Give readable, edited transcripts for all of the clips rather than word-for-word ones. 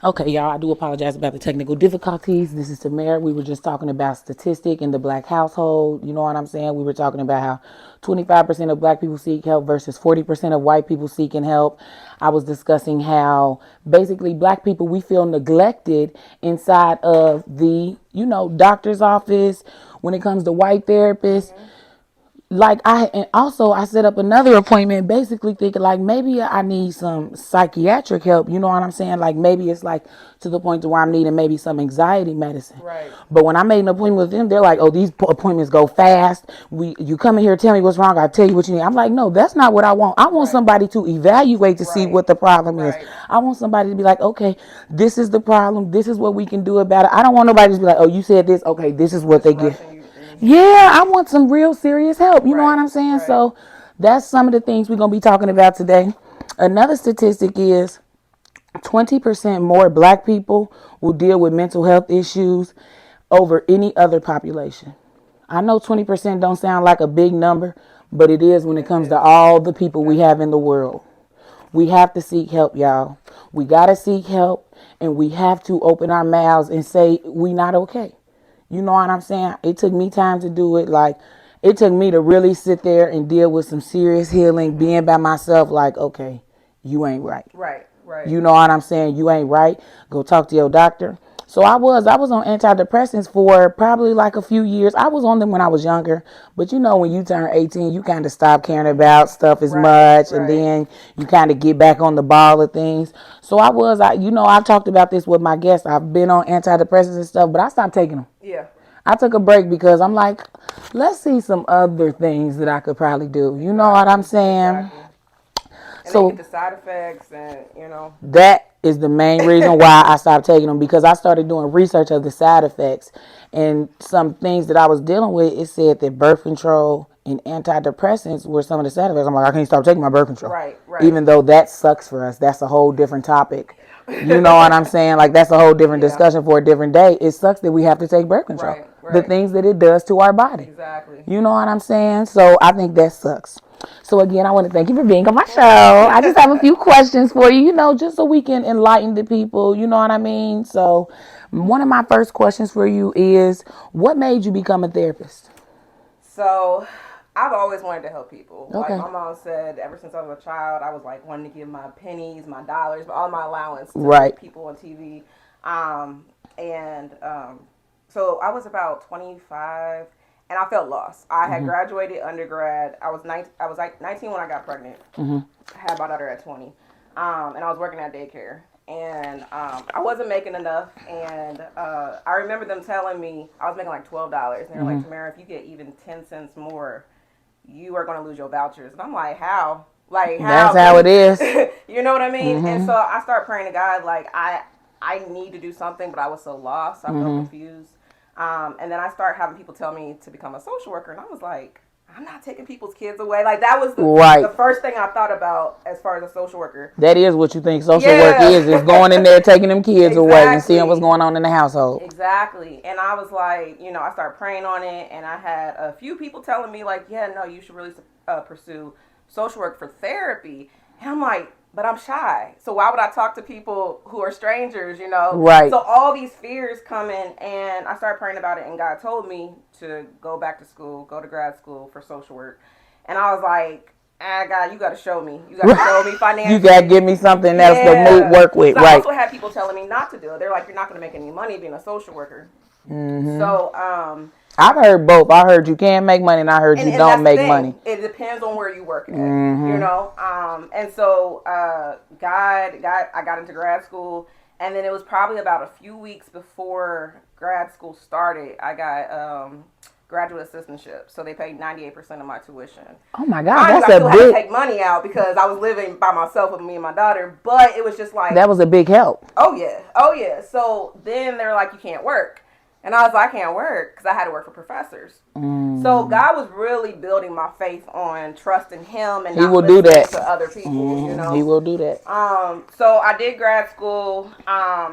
Okay, y'all, I do apologize about the technical difficulties. This is Tamara. We were just talking about statistic in the black household. You know what I'm saying? We were talking about how 25% of black people seek help versus 40% of white people seeking help. I was discussing how basically black people, we feel neglected inside of the, doctor's office when it comes to white therapists. Like and also I set up another appointment basically thinking like maybe I need some psychiatric help, you know what I'm saying? Like maybe it's like to the point to where I'm needing maybe some anxiety medicine. Right. But when I made an appointment with them, they're like, "Oh, these appointments go fast. You come in here, tell me what's wrong, I tell you what you need." I'm like, "No, that's not what I want. I want Right. somebody to evaluate to see Right. what the problem is. Right. I want somebody to be like, "Okay, this is the problem. This is what we can do about it." I don't want nobody to be like, "Oh, you said this. Okay, this is what Just they get." rushing you. Yeah, I want some real serious help. You know what Right. I'm saying? Right. So that's some of the things we're going to be talking about today. Another statistic is 20% more black people will deal with mental health issues over any other population. I know 20% don't sound like a big number, but it is when it It comes to is. all the people we have in the Definitely. world. We have to seek help, y'all. We got to seek help and we have to open our mouths and say we not okay. You know what I'm saying? It took me time to do it. Like, it took me to really sit there and deal with some serious healing, being by myself, like, okay, you ain't right. Right. Right. You know what I'm saying? You ain't right. Go talk to your doctor. So I was on antidepressants for probably like a few years. I was on them when I was younger, but when you turn 18, you kind of stop caring about stuff as Right. much, and Right. then you kind of get back on the ball of things. So I've talked about this with my guests. I've been on antidepressants and stuff, but I stopped taking them. Yeah. I took a break because I'm like, let's see some other things that I could probably do. You know what I'm Exactly. saying? Exactly. And then you get So the side effects, and that is the main reason why I stopped taking them, because I started doing research of the side effects and some things that I was dealing with. It said that birth control and antidepressants were some of the side effects. I'm like, I can't stop taking my birth control, right. Right. even though that sucks for us. That's a whole different topic. You know what Yeah. I'm saying? Like, that's a whole different Yeah. discussion for a different day. It sucks that we have to take birth control. Right. The Right. things that it does to our body. Exactly. You know what I'm saying? So I think that sucks. So again, I want to thank you for being on my Of show. course. I just have a few questions for you, just so we can enlighten the people. You know what I mean? So one of my first questions for you is, what made you become a therapist? So, I've always wanted to help people. Like Okay. my mom said, ever since I was a child, I was like wanting to give my pennies, my dollars, all my allowance to Right. people on TV. Um, and so I was about 25, and I felt lost. I had graduated undergrad. I was like 19 when I got pregnant. I had my daughter at 20, and I was working at daycare. And I wasn't making enough, and I remember them telling me I was making like $12, and they were like, "Tamara, if you get even 10 cents more, you are going to lose your vouchers." And I'm like, "How? Like That's how? how it Because is. you know what I mean?" And so I started praying to God, like I need to do something, but I was so lost, I felt confused. And then I started having people tell me to become a social worker, and I was like, I'm not taking people's kids away. Like that was the Right. first thing I thought about as far as a social worker. That is what you think social work is Yeah. going in there, taking them kids away and seeing what's Exactly. going on in the household. Exactly. And I was like, I started praying on it, and I had a few people telling me, like, yeah, no, you should really pursue social work for therapy. And I'm like, but I'm shy. So why would I talk to people who are strangers? Right. So all these fears come in, and I started praying about it, and God told me to go back to school, go to grad school for social work. And I was like, God, you got to show me. You got to show me You got to financially. give me something else to move, Yeah. work with. Because I Right. also had people telling me not to do it. They're like, you're not going to make any money being a social worker. So, I've heard both. I heard you can make money, and I heard and, you and don't that's the make money. thing. It depends on where you work at. And so I got into grad school, and then it was probably about a few weeks before grad school started. I got graduate assistantship, so they paid 98% of my tuition. Oh my God, Mind you, that's I a still had to big. take money out because I was living by myself with me and my daughter. But it was just like, That was a big help. oh yeah, oh yeah. So then they're like, you can't work. And I was like, I can't work because I had to work for professors. So God was really building my faith on trusting Him and He not will do listening that. to other people. He will do that. So I did grad school.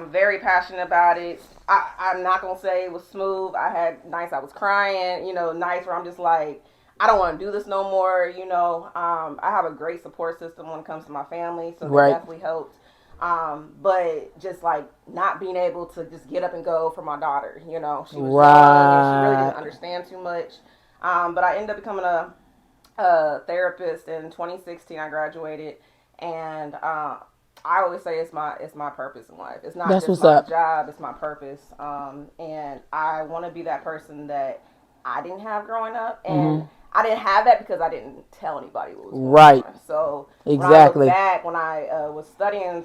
Very passionate about it. I'm not gonna say it was smooth. I had nights I was crying. Nights where I'm just like, I don't want to do this no more. I have a great support system when it comes to my family, so that Right. definitely helped. But just like not being able to just get up and go for my daughter, you know, she was young and she really didn't Right. understand too much. But I ended up becoming a therapist in 2016. I graduated, and I always say it's my purpose in life. It's not That's just what's my up. job; it's my purpose. And I want to be that person that I didn't have growing up, and I didn't have that because I didn't tell anybody what was going Right. on. So when I look Exactly. back, when I was studying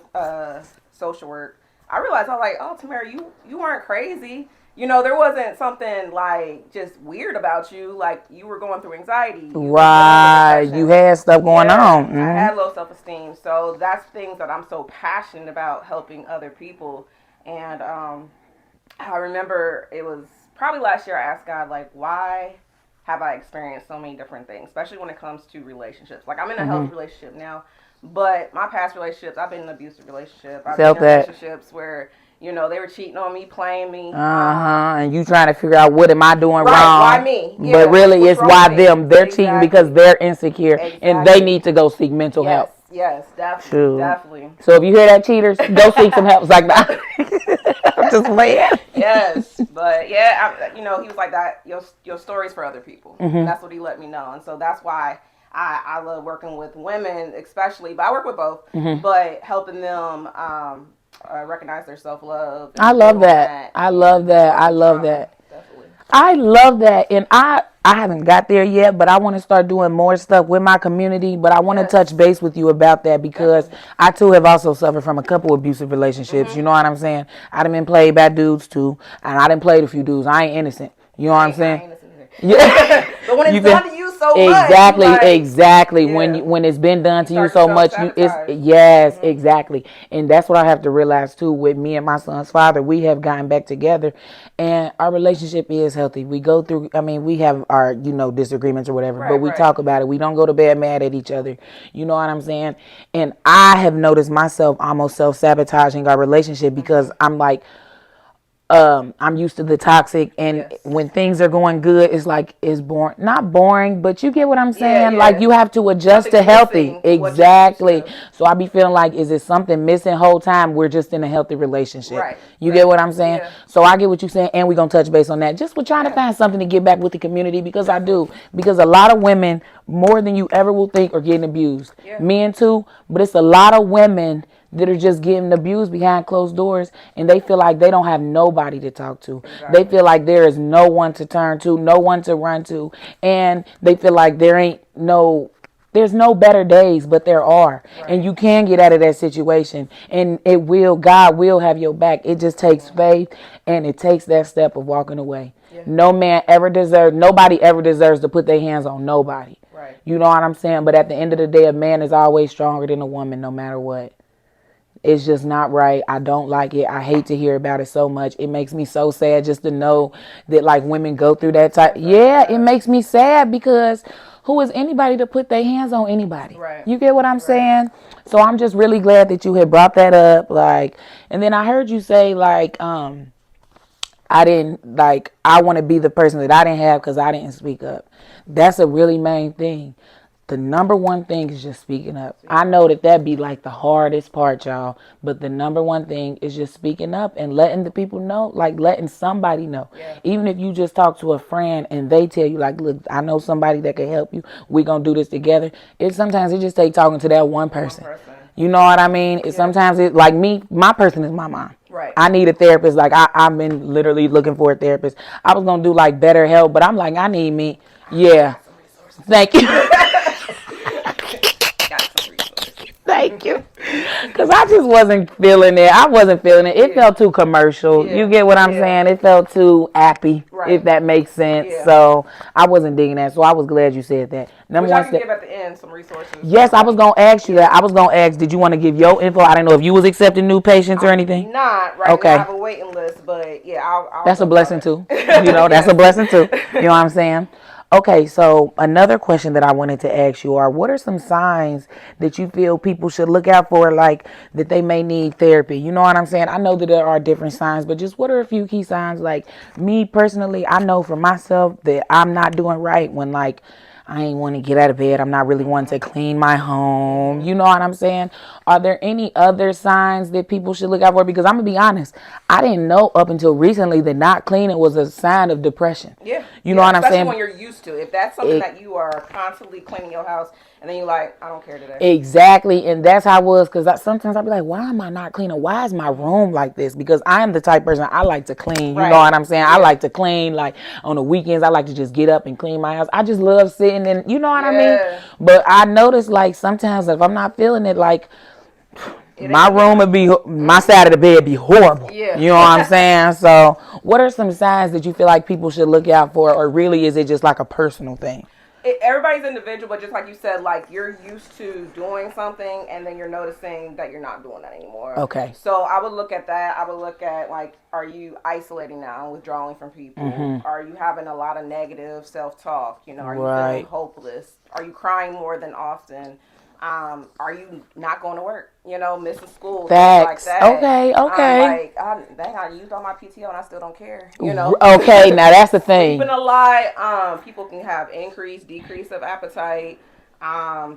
social work, I realized I was like, oh, Tamara, you weren't crazy. You know, there wasn't something like just weird about you. Like you were going through anxiety, you were dealing with Right. You depression. had stuff going on. Yeah, I had low self esteem. So that's things that I'm so passionate about helping other people. And I remember it was probably last year I asked God, like, why have I experienced so many different things, especially when it comes to relationships. Like, I'm in a healthy relationship now, but my past relationships, I've been in an abusive relationship. I've been Felt in that. relationships where, you know, they were cheating on me, playing me. Uh-huh. And you trying to figure out what am I doing Right, why wrong. me? But Yeah, really what's it's wrong with why me? them. They're cheating because Exactly. they're insecure and they Exactly. need to go seek mental Yes, help. yes, definitely, Shoot. definitely. So if you hear that, cheaters, go seek some help. It's like Yep. that. I'm just playing. Yes, but yeah, you know, he was like that. Your stories for other people, and that's what he let me know. And so that's why I love working with women, especially. But I work with both, but helping them recognize their self love I and love build on that. that I love and that. recover I from love trauma. that. Definitely. I love that. And I haven't got there yet, but I want to start doing more stuff with my community. But I want to touch Yes, base with you about that because definitely. I too have also suffered from a couple abusive relationships. You Mhm. know what I'm saying? I done been played by dudes too, and I done played a few dudes. I ain't innocent. You know what I'm I saying? ain't innocent Yeah. either. But when You it's feel done to you so much, you exactly, like, exactly. yeah, When it's been done you to you start to so self much, you it's sabotage. yes, Mhm. exactly. And that's what I have to realize too. With me and my son's father, we have gotten back together, and our relationship is healthy. We go through. I mean, we have our disagreements or whatever, but Right, we right. talk about it. We don't go to bed mad at each other. You know what I'm saying? And I have noticed myself almost self sabotaging our relationship because Mhm. I'm like, I'm used to the toxic, and Yes. when things are going good, it's like it's boring. Not boring, but you get what I'm Yeah, saying. Like yeah. you have to adjust Something's to healthy. missing with what you're used Exactly. to. So I be feeling like, is it something missing? Whole time we're just in a healthy relationship. Right, You get right. what I'm saying? Yeah, So I get what you're saying, and we're gonna touch base on that. Just we're trying to yeah, find something to get back with the community because I definitely. do. Because a lot of women, more than you ever will think, are getting abused. Yeah, Men too, but it's a lot of women that are just getting abused behind closed doors, and they feel like they don't have nobody to talk to. They exactly. feel like there is no one to turn to, no one to run to, and they feel like there's no better days, but there are. And Right. you can get out of that situation. And God will have your back. It just takes Mhm. faith and it takes that step of walking away. Yeah, Nobody ever deserves to put their hands on nobody. right. You know what I'm saying? But at the end of the day, a man is always stronger than a woman no matter what. It's just not right. I don't like it. I hate to hear about it so much. It makes me so sad just to know that like women go through that type. Experience that, Yeah, it yeah. makes me sad because who is anybody to put their hands on anybody? Right, You get what I'm right. saying? So I'm just really glad that you had brought that up. Like, and then I heard you say like, I didn't like I want to be the person that I didn't have because I didn't speak up. That's a really main thing. The number one thing is just speaking up. I Speaking up. know that be like the hardest part, y'all. But the number one thing is just speaking up and letting the people know, like letting somebody know. Yeah. Even if you just talk to a friend and they tell you, like, look, I know somebody that can help you. We gonna do this together. Sometimes it just takes talking to that one One person. person. You know what I mean? Yeah. Sometimes it like me, my person is my mom. Right. I need a therapist. Like I've been literally looking for a therapist. I was gonna do like better help, but I'm like, I need me. I Yeah. got some resources. Thank you. Got some resources. Thank you. Because I just wasn't feeling it. I wasn't feeling it. It Yeah. felt too commercial. You Yeah. get what I'm Yeah. saying? It felt too appy, if Right. that makes sense. Yeah. So I wasn't digging that. So I was glad you said that. Number Which I one can step. give at the end some resources. Yes, I was going to ask you that. Yeah. I was going to ask, did you want to give your info? I didn't know if you was accepting new patients or anything. I'm not right now. I Okay. have a waiting list, but yeah, I'll That's a talk about blessing it. too. That's a Yes. blessing too. You know what I'm saying? Okay, so another question that I wanted to ask you are what are some signs that you feel people should look out for, like that they may need therapy? You know what I'm saying? I know that there are different signs, but just what are a few key signs? Like me personally, I know for myself that I'm not doing right when like I ain't want to get out of bed. I'm not really wanting to clean my home. You know what I'm saying? Are there any other signs that people should look out for? Because I'm going to be honest, I didn't know up until recently that not cleaning was a sign of depression. Yeah. You know what I'm Especially saying? when you're used to. If that's something that you are constantly cleaning your house, and then you're like, I don't care today. Exactly, and that's how it was. Because sometimes I'll be like, why am I not cleaning? Why is my room like this? Because I am the type of person, I like to clean. You know what I'm saying? I like to clean. Like on the weekends, I like to just get up and clean my house. I just love sitting and you know what I mean? But I notice like sometimes if I'm not feeling it, like my room would be, my side of the bed be horrible. Yeah. You know what I'm saying? So what are some signs that you feel like people should look out for, or really is it just like a personal thing? Everybody's individual, but just like you said, like you're used to doing something and then you're noticing that you're not doing that anymore. Okay. So I would look at that. I would look at like, are you isolating now, withdrawing from people? Are you having a lot of negative self-talk? You know, are you feeling hopeless? Are you crying more than often? Are you not going to work? You know, missing school, Facts. things like that. Okay. Dang, I used all my PTO and I still don't care. You know. Okay, now that's the thing. Sleeping a lot. People can have decrease of appetite.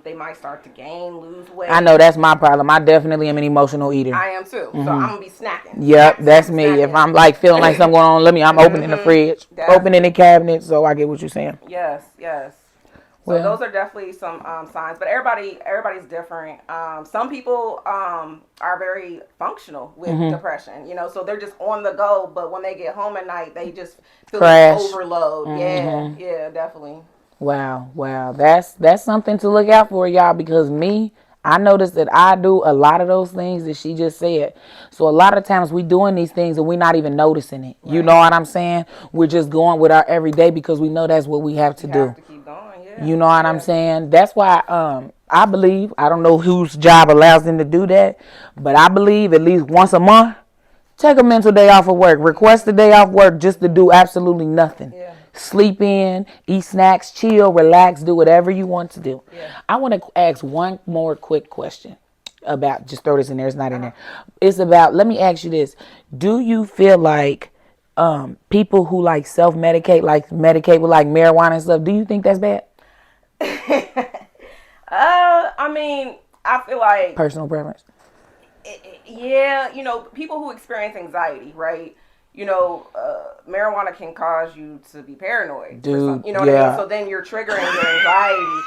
They might start to gain, lose weight. I know that's my problem. I definitely am an emotional eater. I am too. So I'm gonna be snacking. Yep, that's me. If I'm like feeling like something going on, I'm opening the fridge, opening the cabinet. So I get what you're saying. Yes. So those are definitely some signs, but everybody's different. Some people are very functional with depression, you know, so they're just on the go, but when they get home at night, they just feel like overload. Yeah, definitely. Wow. That's something to look out for, y'all, because I noticed that I do a lot of those things that she just said. So a lot of times we doing these things and we're not even noticing it. Right. You know what I'm saying? We're just going with our everyday because we know that's what we have to do. Have to keep going, yeah. You know what I'm saying? That's why I believe, I don't know whose job allows them to do that, but I believe at least once a month, take a mental day off of work. Request a day off work just to do absolutely nothing. Yeah. Sleep in, eat snacks, chill, relax, do whatever you want to do. Yeah. I want to ask one more quick question about, just throw this in there, it's not in there. It's about, let me ask you this. Do you feel like people who like self-medicate, like medicate with like marijuana and stuff, do you think that's bad? I mean, I feel like personal preference. Yeah, you know, people who experience anxiety, right? You know, marijuana can cause you to be paranoid. Dude, you know what I mean? So then you're triggering your anxiety.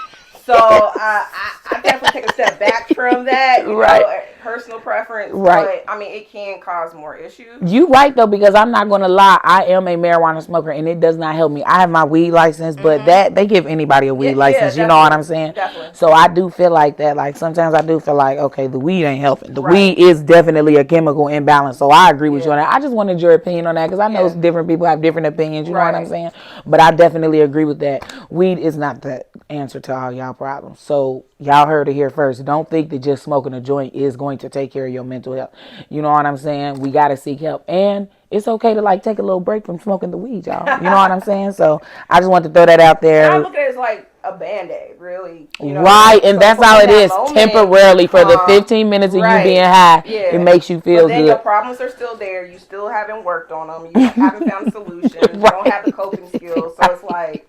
So I definitely take a step back from that. You know, personal preference. Right. But, I mean, it can cause more issues. You right, though, because I'm not going to lie. I am a marijuana smoker, and it does not help me. I have my weed license, but they give anybody a weed license. You know what I'm saying? Definitely. So I do feel like that. Like, sometimes I do feel like, okay, the weed ain't helping. The weed is definitely a chemical imbalance. So I agree with you on that. I just wanted your opinion on that, because I know different people have different opinions. You know what I'm saying? But I definitely agree with that. Weed is not the answer to all y'all problems. So y'all heard it here first. Don't think that just smoking a joint is going to take care of your mental health. You know what I'm saying? We got to seek help. And it's okay to like take a little break from smoking the weed, y'all. You know what I'm saying? So I just want to throw that out there. I look at it as like a Band-Aid, really. You know, right, and so that's all it is. Temporarily, for the 15 minutes of you being high, it makes you feel then good. Your problems are still there. You still haven't worked on them. You haven't found solutions. You don't have the coping skills. So it's like,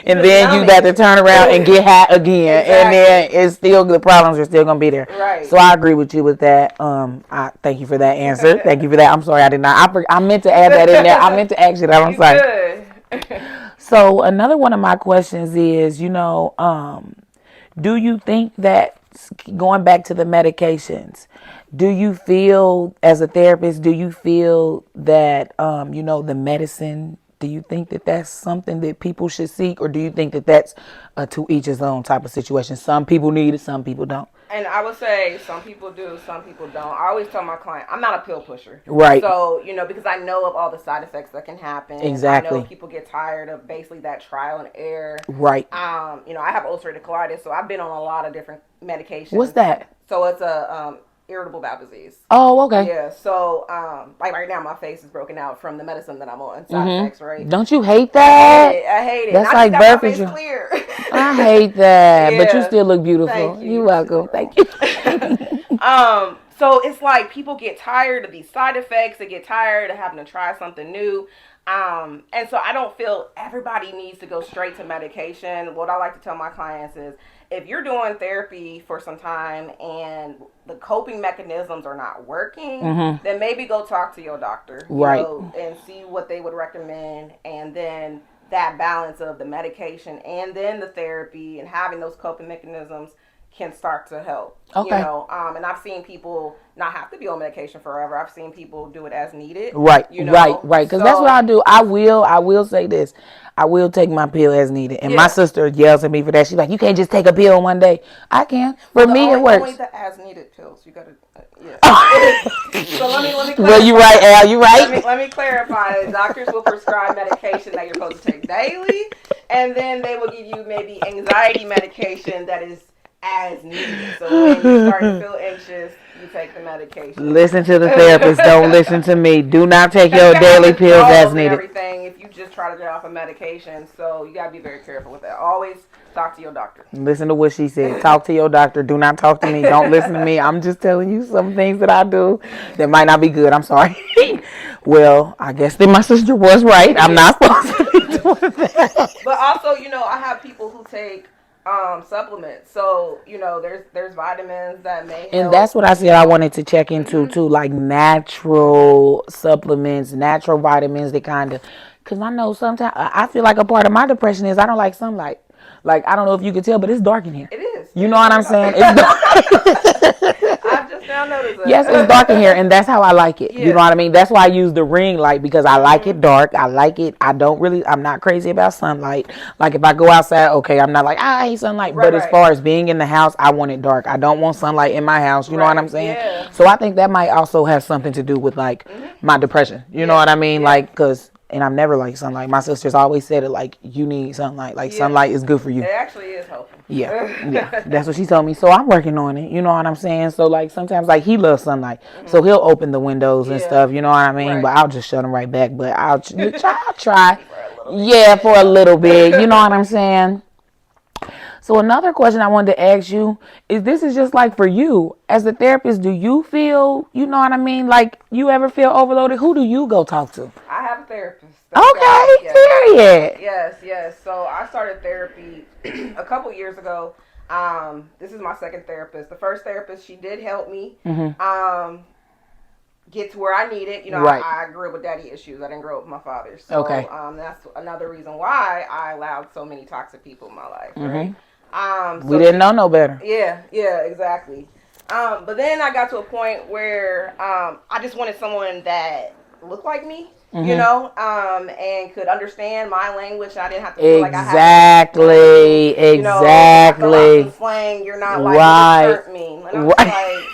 and then you got to turn around and get high again, and then it's still, the problems are still gonna be there. Right. So I agree with you with that. I thank you for that answer. Thank you for that. I'm sorry I did not. I meant to add that in there. I meant to ask you that. I'm sorry. Good. So another one of my questions is, you know, do you think that, going back to the medications, do you feel as a therapist, do you feel that, you know, the medicine, do you think that that's something that people should seek, or do you think that that's a to each his own type of situation? Some people need it, some people don't. And I would say some people do, some people don't. I always tell my client, I'm not a pill pusher. Right. So, you know, because I know of all the side effects that can happen. Exactly. I know people get tired of basically that trial and error. Right. You know, I have ulcerative colitis, so I've been on a lot of different medications. What's that? So it's a irritable bowel disease. Oh, okay. Yeah. So, like right now, my face is broken out from the medicine that I'm on. Side effects, right? Don't you hate that? I hate it. That's like birth control. control. I hate that, but you still look beautiful. Thank you. You're welcome. Thank you. So it's like people get tired of these side effects. They get tired of having to try something new. And so I don't feel everybody needs to go straight to medication. What I like to tell my clients is if you're doing therapy for some time and the coping mechanisms are not working, then maybe go talk to your doctor, Right. and see what they would recommend. And then that balance of the medication and then the therapy and having those coping mechanisms can start to help. Okay. And I've seen people not have to be on medication forever. I've seen people do it as needed. Right. Right. Because that's what I do. I will say this. I will take my pill as needed. And my sister yells at me for that. She's like, you can't just take a pill one day. I can. For me, it works. Only the as needed pills. You gotta. So let me clarify. Well, you right, Al. You right. Let me clarify. Doctors will prescribe medication that you're supposed to take daily, and then they will give you maybe anxiety medication that is as needed. So when you start to feel anxious, you take the medication. Listen to the therapist. Don't listen to me. Do not take your daily pills as needed. Everything if you just try to get off of medication. So you gotta be very careful with that. Always talk to your doctor. Listen to what she said. Talk to your doctor. Do not talk to me. Don't listen to me. I'm just telling you some things that I do that might not be good. I'm sorry. Well, I guess that my sister was right. I'm not supposed to be doing that. But also, I have people who take supplements. So, there's vitamins that may help. And that's what I said I wanted to check into too, like natural supplements, natural vitamins, that kind of, because I know sometimes I feel like a part of my depression is I don't like sunlight. Like, I don't know if you can tell, but it's dark in here. It is. You know what I'm saying? It's dark. I just now noticed that. Yes, it's dark in here, and that's how I like it. Yeah. You know what I mean? That's why I use the ring light, because I like it dark. I like it. I'm not crazy about sunlight. Like, if I go outside, okay, I'm not like, I hate sunlight. Right, but as far as being in the house, I want it dark. I don't want sunlight in my house. You know what I'm saying? Yeah. So I think that might also have something to do with, like, my depression. You know what I mean? Yeah. Like, because... And I've never liked sunlight. My sister's always said it, like, you need sunlight. Like, sunlight is good for you. It actually is helpful. Yeah. That's what she told me. So I'm working on it. You know what I'm saying? So, like, sometimes, like, he loves sunlight. So he'll open the windows and stuff. You know what I mean? Right. But I'll just shut them right back. But I'll try. For a little bit. You know what I'm saying? So another question I wanted to ask you is, this is just like for you as a therapist, do you feel, you know what I mean, like you ever feel overloaded? Who do you go talk to? I have a therapist. Okay, period. Yes. So I started therapy a couple years ago. This is my second therapist. The first therapist, she did help me get to where I needed. Right. I grew up with daddy issues. I didn't grow up with my father. So that's another reason why I allowed so many toxic people in my life. Right. We didn't know no better. Yeah, exactly. But then I got to a point where I just wanted someone that looked like me, and could understand my language. I didn't have to feel like I had to, exactly. Like slang, you're not like, you hurt me. And I was like,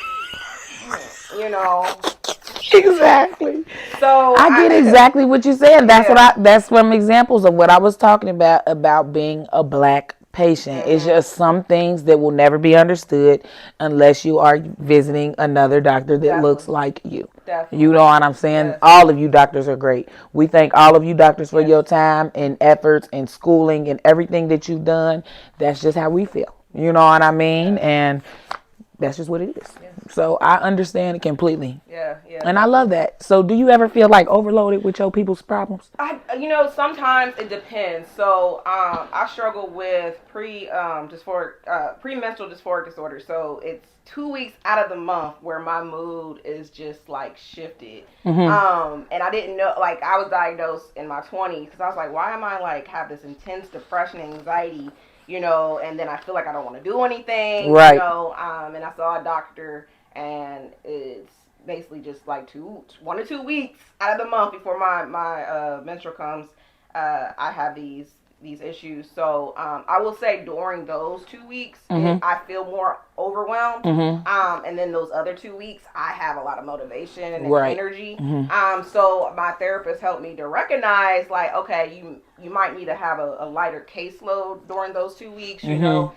Exactly. So I get exactly what you're saying. That's that's from examples of what I was talking about being a black patient. It's just some things that will never be understood unless you are visiting another doctor that looks like you. Definitely. You know what I'm saying? Yes. All of you doctors are great. We thank all of you doctors for your time and efforts and schooling and everything that you've done. That's just how we feel. You know what I mean? And that's just what it is. Yeah. So I understand it completely. Yeah. And I love that. So do you ever feel like overloaded with your people's problems? Sometimes it depends. So I struggle with premenstrual dysphoric disorder. So it's 2 weeks out of the month where my mood is just like shifted. And I didn't know, like, I was diagnosed in my 20s because I was like, why am I like have this intense depression and anxiety? And then I feel like I don't want to do anything, right? And I saw a doctor, and it's basically just like 1 to 2 weeks out of the month before my menstrual comes, I have these issues. So I will say during those 2 weeks, I feel more overwhelmed. And then those other 2 weeks, I have a lot of motivation and energy. So my therapist helped me to recognize, like, okay, you might need to have a lighter caseload during those 2 weeks. Don't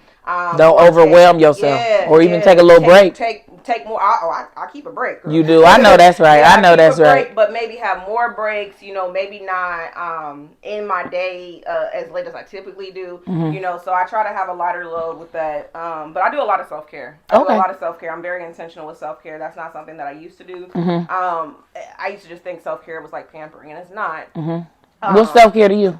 overwhelm yourself, or even take a little break. Take more. I keep a break. Girl. You do. I know that's right. I know that's right. But maybe have more breaks. Maybe not in my day as late as I typically do. So I try to have a lighter load with that. But I do a lot of self self-care. I do a Okay. lot of self-care. I'm very intentional with self-care. That's not something that I used to do. I used to just think self-care was like pampering, and it's not. What's self-care to you?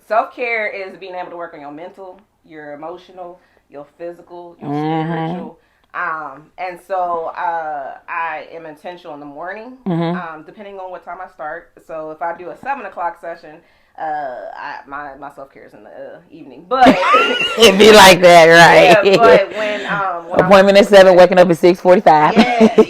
Self-care is being able to work on your mental, your emotional, your physical, your spiritual. And so I am intentional in the morning, depending on what time I start. So if I do a 7 o'clock session, my self care is in the evening. But It be like that, right? yeah, but when Appointment at 7, waking up at 6:45.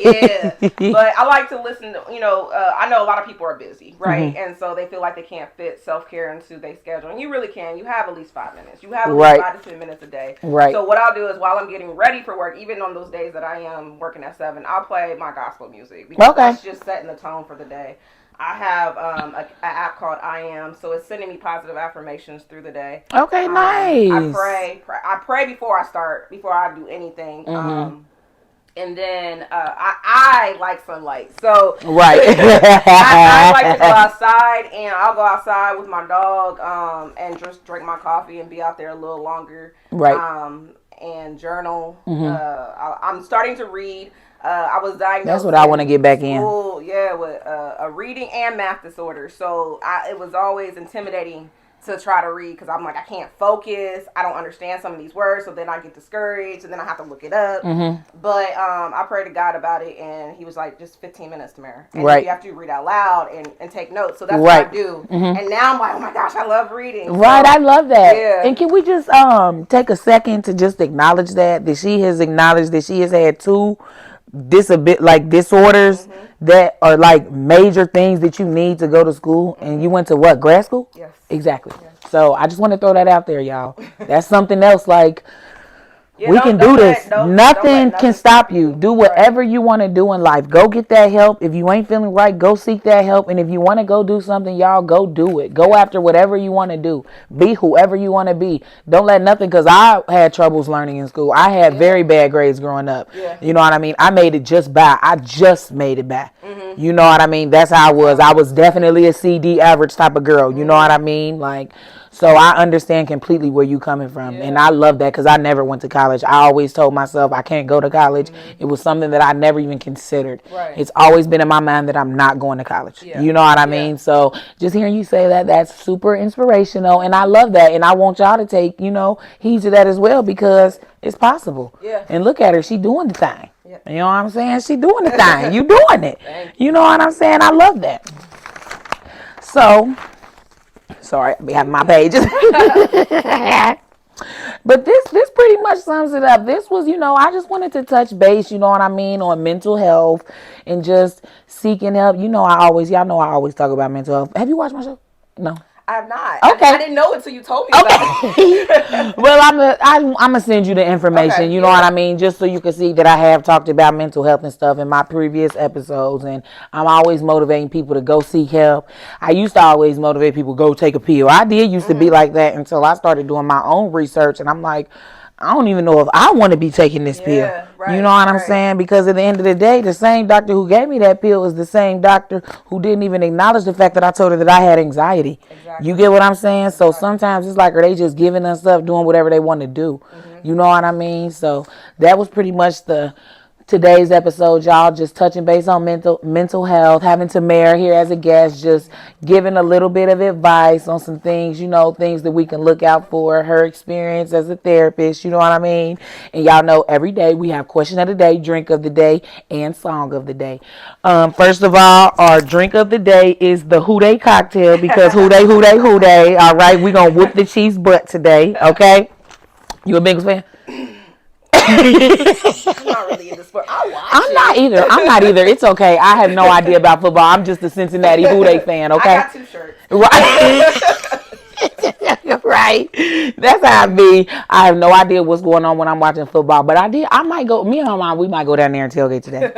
yeah. But I like to listen to, I know a lot of people are busy, right? And so they feel like they can't fit self care into their schedule. And you really can. You have at least 5 minutes. You have at least 5 to 10 minutes a day. Right. So what I'll do is while I'm getting ready for work, even on those days that I am working at 7, I'll play my gospel music. Because that's just setting the tone for the day. I have an app called I Am, so it's sending me positive affirmations through the day. Okay, nice. I pray before I do anything. And then I like sunlight, so right. I like to go outside, and I'll go outside with my dog, and just drink my coffee and be out there a little longer, right. And journal. I'm starting to read. I was diagnosed. That's what I want to get back in. Yeah, with a reading and math disorder. So it was always intimidating to try to read because I'm like, I can't focus. I don't understand some of these words. So then I get discouraged and then I have to look it up. But I prayed to God about it, and he was like, just 15 minutes, Tamara. And you have to read out loud and take notes. So that's what I do. And now I'm like, oh my gosh, I love reading. Right, I love that. Yeah. And can we just take a second to just acknowledge that she has acknowledged that she has had 2 disorders that are like major things that you need to go to school, and you went to what, grad school? Yes. Exactly. Yes. So I just want to throw that out there, y'all. That's something else. Like, we can do this. Nothing can stop you. Do whatever you want to do in life. Go get that help. If you ain't feeling right, go seek that help. And if you want to go do something, y'all, go do it. Go after whatever you want to do. Be whoever you want to be. Don't let nothing, because I had troubles learning in school. I had very bad grades growing up. You know what I mean? I made it just by. I just made it by. You know what I mean? That's how I was. I was definitely a CD average type of girl. You know what I mean? Like, so I understand completely where you coming from. And I love that, because I never went to college. I always told myself I can't go to college. It was something that I never even considered. It's always been in my mind that I'm not going to college. You know what I mean? So just hearing you say that, that's super inspirational. And I love that. And I want y'all to take, heed to that as well, because it's possible. And look at her. She doing the thing. You know what I'm saying? She doing the thing. You doing it. You know what I'm saying? I love that. So, sorry, I be having my pages. But this pretty much sums it up. This was, I just wanted to touch base, you know what I mean, on mental health and just seeking help. Y'all know I always talk about mental health. Have you watched my show? No. I have not. Okay. I didn't know it until you told me about it. Well, I'm gonna send you the information. You know what I mean, just so you can see that I have talked about mental health and stuff in my previous episodes, and I'm always motivating people to go seek help. I used to always motivate people, go take a pill. I did used to be like that until I started doing my own research, and I'm like, I don't even know if I want to be taking this pill. You know what I'm saying? Because at the end of the day, the same doctor who gave me that pill is the same doctor who didn't even acknowledge the fact that I told her that I had anxiety. You get what I'm saying? So sometimes it's like, are they just giving us stuff, doing whatever they want to do? You know what I mean? So that was pretty much today's episode, y'all. Just touching base on mental health, having Tamara here as a guest, just giving a little bit of advice on some things, things that we can look out for, her experience as a therapist, you know what I mean? And y'all know every day we have question of the day, drink of the day, and song of the day. First of all, our drink of the day is the Houday cocktail, because Houday. All right, we're going to whoop the Chiefs' butt today, okay? You a Bengals fan? I'm not really into sport. I'm not either. It's okay. I have no idea about football. I'm just a Cincinnati Houday fan, okay? I got 2 shirts. Right. Right. That's how I be. I have no idea what's going on when I'm watching football. But I might go, me and my mom, we might go down there and tailgate today.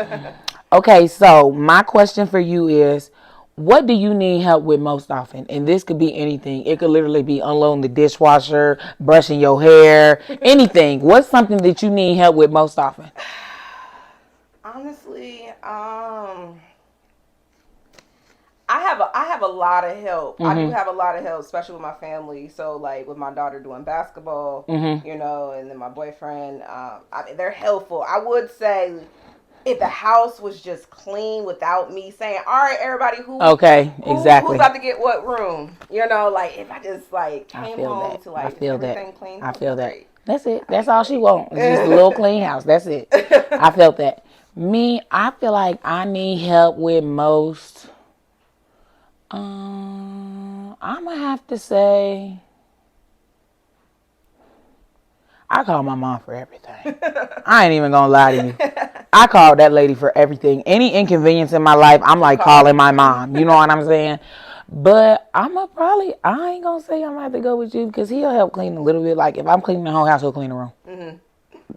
Okay, so my question for you is, what do you need help with most often? And this could be anything. It could literally be unloading the dishwasher, brushing your hair, anything. What's something that you need help with most often? Honestly, I have have a lot of help. I do have a lot of help, especially with my family. So like with my daughter doing basketball, you know, and then my boyfriend, they're helpful. I would say if the house was just clean without me saying, all right, everybody, who's about to get what room? You know, like if I just like came home to like everything clean. I feel that. That's it. That's all she wants. It's just a little clean house. That's it. I felt that. Me, I feel like I need help with most. I'm gonna have to say I call my mom for everything. I ain't even gonna lie to you. I call that lady for everything. Any inconvenience in my life, I'm like calling my mom. You know what I'm saying? But I ain't gonna say I'm gonna have to go with you because he'll help clean a little bit. Like if I'm cleaning the whole house, he'll clean the room.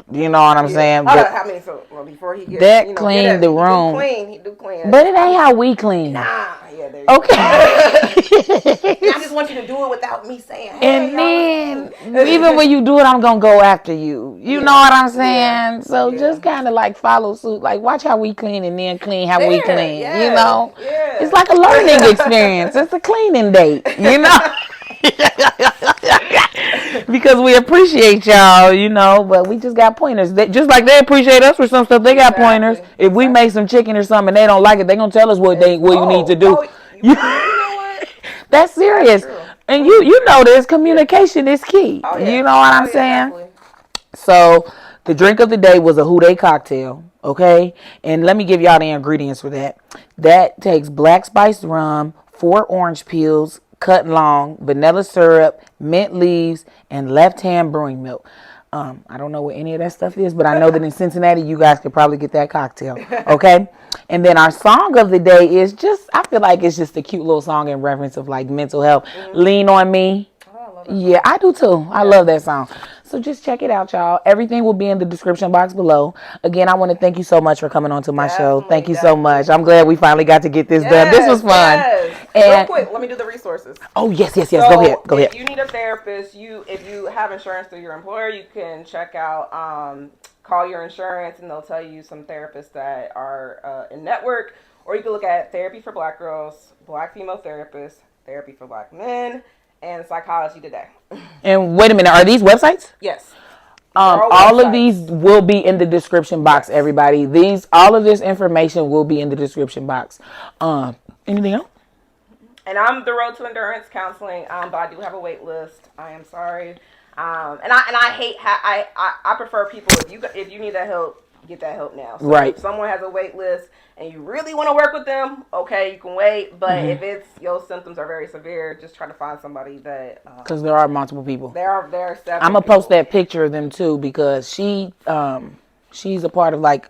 You know what I'm saying? But how many? So before he gets that clean the room. He do clean. But it ain't how we clean. Nah, yeah, there you okay. I just want you to do it without me saying. Hey, and then even when you do it, I'm gonna go after you. You know what I'm saying? So just kind of like follow suit. Like watch how we clean and then clean how we clean. You know? Yeah. It's like a learning experience. It's a cleaning date. You know? Because we appreciate y'all, you know, but we just got pointers. Just like they appreciate us for some stuff, they got pointers. If we make some chicken or something and they don't like it, they gonna tell us what you need to do. You know what? That's serious. And you know this. Communication is key. Oh, yeah. You know what I'm saying? Exactly. So the drink of the day was a Houday cocktail. Okay? And let me give y'all the ingredients for that. That takes black spiced rum, 4 orange peels, cut long, vanilla syrup, mint leaves, and Left Hand brewing milk. I don't know what any of that stuff is, but I know that in Cincinnati, you guys could probably get that cocktail. Okay? And then our song of the day is I feel like it's just a cute little song in reference of like mental health. Lean on Me. Yeah, I do too. I love that song. So just check it out, y'all. Everything will be in the description box below. Again, I want to thank you so much for coming on to my show. Thank you so much. I'm glad we finally got to get this done. This was fun. And real quick, let me do the resources. Oh, yes. So Go ahead. If you need a therapist, if you have insurance through your employer, you can check out Call Your Insurance, and they'll tell you some therapists that are in network. Or you can look at Therapy for Black Girls, Black Female Therapists, Therapy for Black Men, and Psychology Today. And wait a minute, are these websites? Yes. All of these will be in the description box, everybody. All of this information will be in the description box. Anything else? And I'm the Road to Endurance Counseling, but I do have a wait list. I am sorry. And I hate I prefer people if you need that help, get that help now. So right. If someone has a wait list and you really want to work with them, okay, you can wait. But if your symptoms are very severe, just try to find somebody that because there are multiple people. There are several. I'm gonna post that picture of them too because she's a part of like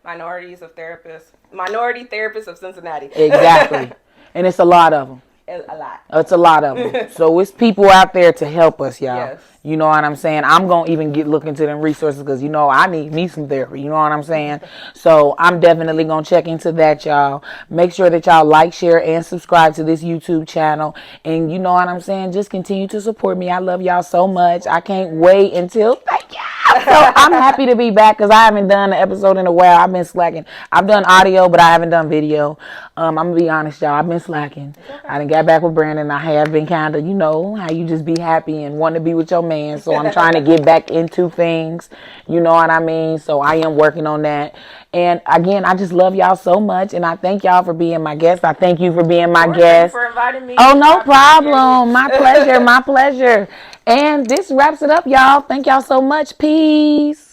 Minority Therapists of Cincinnati. Exactly, and it's a lot of them. A lot. It's a lot of them. So it's people out there to help us, y'all. Yes. You know what I'm saying? I'm going to even look into them resources because, you know, I need me some therapy. You know what I'm saying? So I'm definitely going to check into that, y'all. Make sure that y'all like, share, and subscribe to this YouTube channel. And you know what I'm saying? Just continue to support me. I love y'all so much. I can't wait until... Thank you. So I'm happy to be back because I haven't done an episode in a while. I've been slacking. I've done audio, but I haven't done video. I'm going to be honest, y'all. I've been slacking. I done got back with Brandon. I have been kind of, you know, how you just be happy and want to be with your man. So I'm trying to get back into things. You know what I mean? So I am working on that. And again, I just love y'all so much. And I thank y'all for being my guest. I thank you for being my guest. Thank you for inviting me. Oh, no problem. My pleasure. My pleasure. And this wraps it up, y'all. Thank y'all so much. Peace.